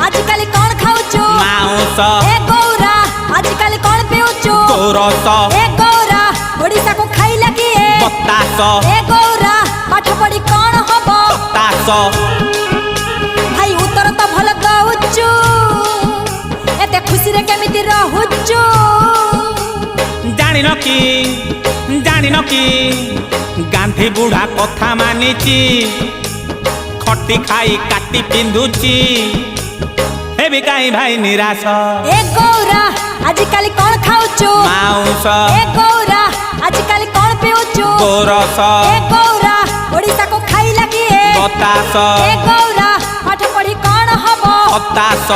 आजिकल कौन खाऊचु माउस ए गौरा आजिकल कौन पिउचु गोरस ए गौरा ओडिसा को खाइला किए बतास ए गौरा पाठ पढ़ी कौन हबो तास भाई उत्तर तो भल दउचु एते खुशी रे केमिति रहुचु जानिन कि गांधी बुढ़ा कथा मानिची खटी खाई काटी पिंधुची हे भी काई भाई निराश ए गौरा आजिकल कौन खाऊचु माउस ए गौरा आजिकल कौन पिउचु गोरस ए गौरा ओडिसा को खाइला किए बतास ए गौरा पाठ पढ़ी कौन हबो हताश